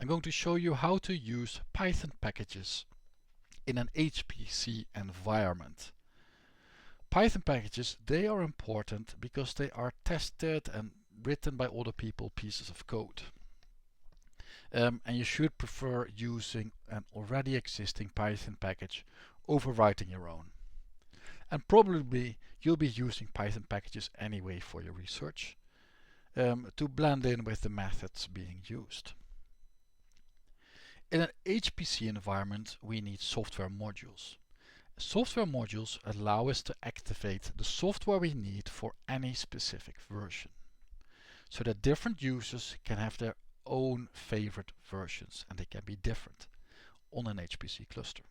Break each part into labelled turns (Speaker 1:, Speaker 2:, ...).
Speaker 1: I'm going to show you how to use Python packages in an HPC environment. Python packages, they are important because they are tested and written by other people pieces of code. And you should prefer using an already existing Python package over writing your own. And probably you'll be using Python packages anyway for your research to blend in with the methods being used. In an HPC environment, we need software modules. Software modules allow us to activate the software we need for any specific version, so that different users can have their own favorite versions, and they can be different on an HPC cluster.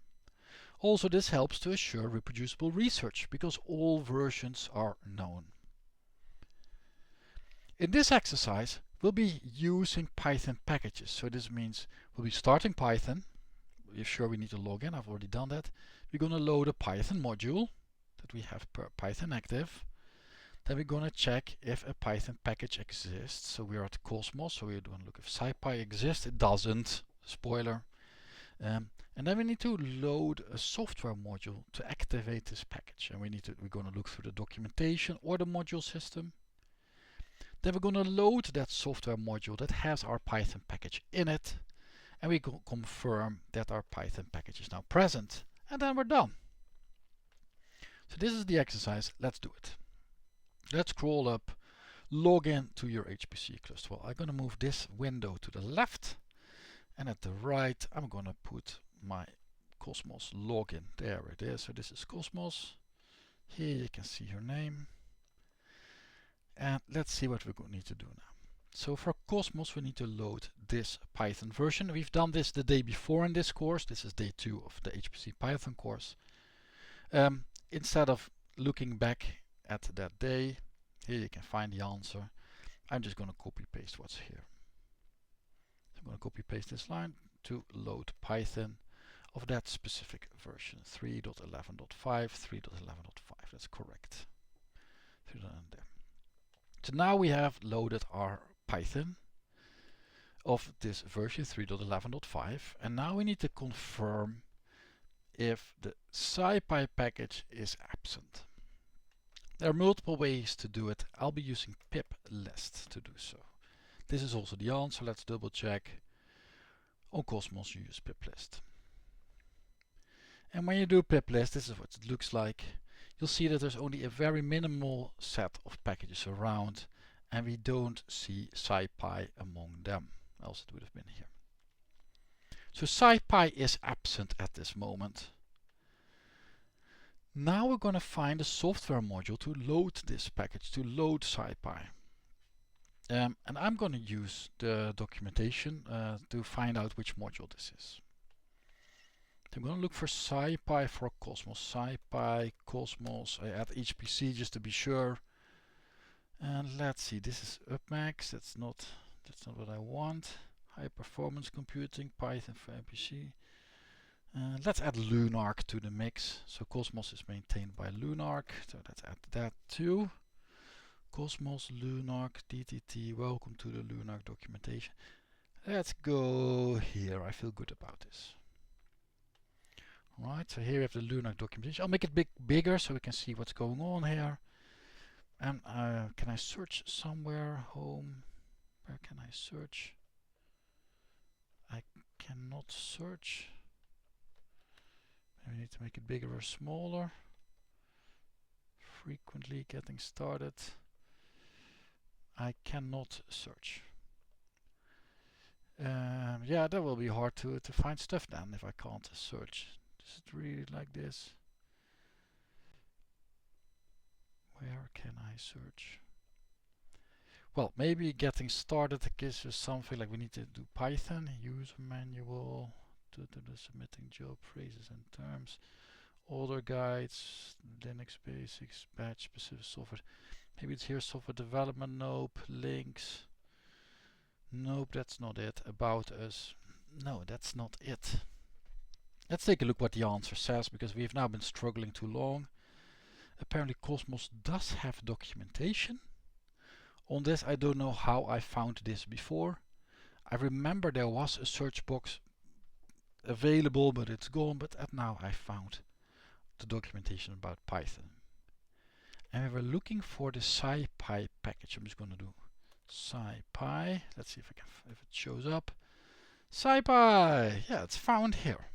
Speaker 1: Also, this helps to assure reproducible research because all versions are known. In this exercise, we'll be using Python packages. So this means we'll be starting Python. We're sure we need to log in. I've already done that. We're going to load a Python module that we have per Python active. Then we're going to check if a Python package exists. So we're at Cosmos. So we're going to look if SciPy exists. It doesn't. Spoiler. And then we need to load a software module to activate this package. And we're going to look through the documentation or the module system. Then we're going to load that software module that has our Python package in it. And we can confirm that our Python package is now present. And then we're done. So this is the exercise. Let's do it. Let's scroll up, log in to your HPC cluster. Well, I'm going to move this window to the left. And at the right, I'm going to put my Cosmos login. There it is. So this is Cosmos. Here you can see your name. And let's see what we need to do now. So for Cosmos, we need to load this Python version. We've done this the day before in this course. This is day 2 of the HPC Python course. Instead of looking back at that day, here you can find the answer. I'm just going to copy paste what's here. I'm going to copy paste this line to load Python of that specific version, 3.11.5, 3.11.5. That's correct. There. So now we have loaded our Python of this version 3.11.5, and now we need to confirm if the SciPy package is absent. There are multiple ways to do it. I'll be using pip list to do so. This is also the answer. Let's double check. On Cosmos you use pip list. And when you do pip list, this is what it looks like. You'll see that there's only a very minimal set of packages around, and we don't see SciPy among them, else it would have been here. So SciPy is absent at this moment. Now we're going to find a software module to load this package, to load SciPy. And I'm going to use the documentation to find out which module this is. I'm going to look for SciPy for Cosmos. SciPy, Cosmos, I add HPC just to be sure. And let's see, this is UpMax, that's not what I want. High performance computing, Python for HPC. Let's add Lunark to the mix. So Cosmos is maintained by Lunark, so let's add that too. Cosmos, Lunark, DTT, welcome to the Lunark documentation. Let's go here, I feel good about this. Right, so here we have the Lunark documentation. I'll make it bigger so we can see what's going on here. And can I search somewhere? Home, where can I search? I cannot search. Maybe I need to make it bigger or smaller. Frequently getting started. I cannot search. Yeah, that will be hard to find stuff then if I can't search. Is it really like this? Where can I search? Well, maybe getting started gives us something like we need to do Python, user manual, to the submitting job phrases and terms, older guides, Linux basics, batch specific software. Maybe it's here, software development, nope, links. Nope, that's not it. About us. No, that's not it. Let's take a look what the answer says, because we've now been struggling too long. Apparently Cosmos does have documentation. On this I don't know how I found this before. I remember there was a search box available, but it's gone. But now I found the documentation about Python. And we were looking for the SciPy package. I'm just going to do SciPy. Let's see if if it shows up. SciPy! Yeah, it's found here.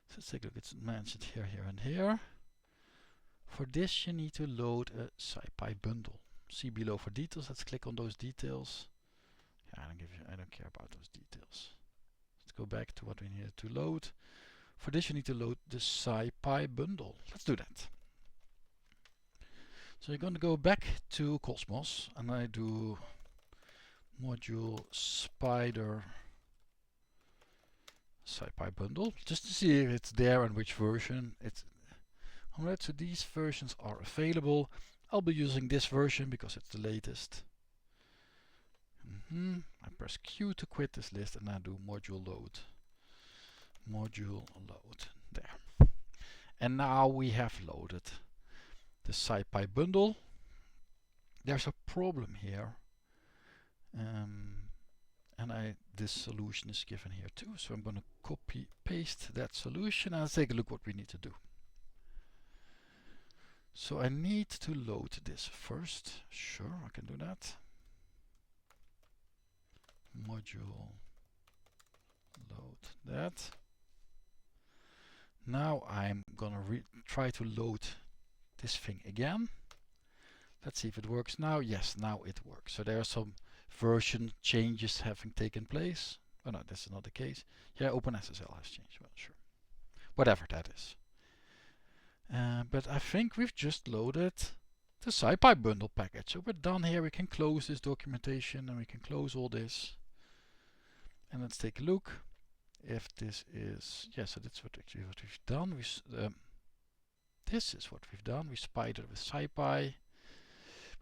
Speaker 1: So let's take a look. It's mentioned here, here, and here. For this, you need to load a SciPy bundle. See below for details. Let's click on those details. Yeah, I don't care about those details. Let's go back to what we needed to load. For this, you need to load the SciPy bundle. Let's do that. So you're going to go back to Cosmos, and I do module spider SciPy bundle just to see if it's there and which version it's. Alright, so these versions are available. I'll be using this version because it's the latest. I press Q to quit this list, and I do module load. Module load. There. And now we have loaded the SciPy bundle. There's a problem here. And this solution is given here too. So I'm going to copy paste that solution and take a look what we need to do. So I need to load this first. Sure, I can do that. Module load that. Now I'm gonna try to load this thing again. Let's see if it works now. Yes, now it works. So there are some version changes having taken place. Oh no, this is not the case. Yeah, OpenSSL has changed. Well, sure. Whatever that is. But I think we've just loaded the SciPy bundle package. So we're done here. We can close this documentation and we can close all this. And let's take a look if this is, yes, so that's actually what we've done. This is what we've done. We spidered with SciPy.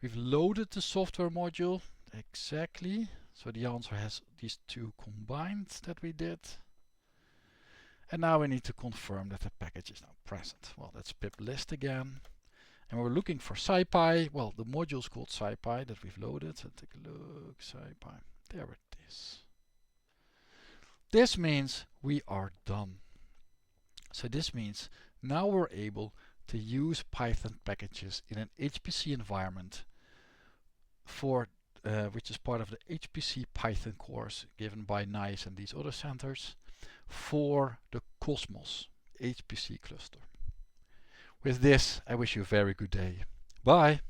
Speaker 1: We've loaded the software module. Exactly. So the answer has these two combined that we did. And now we need to confirm that the package is now present. Well, let's pip list again. And we're looking for SciPy. Well, the module is called SciPy that we've loaded. So take a look. SciPy. There it is. This means we are done. So this means now we're able to use Python packages in an HPC environment for which is part of the HPC Python course given by NICE and these other centers for the Cosmos HPC cluster. With this, I wish you a very good day. Bye.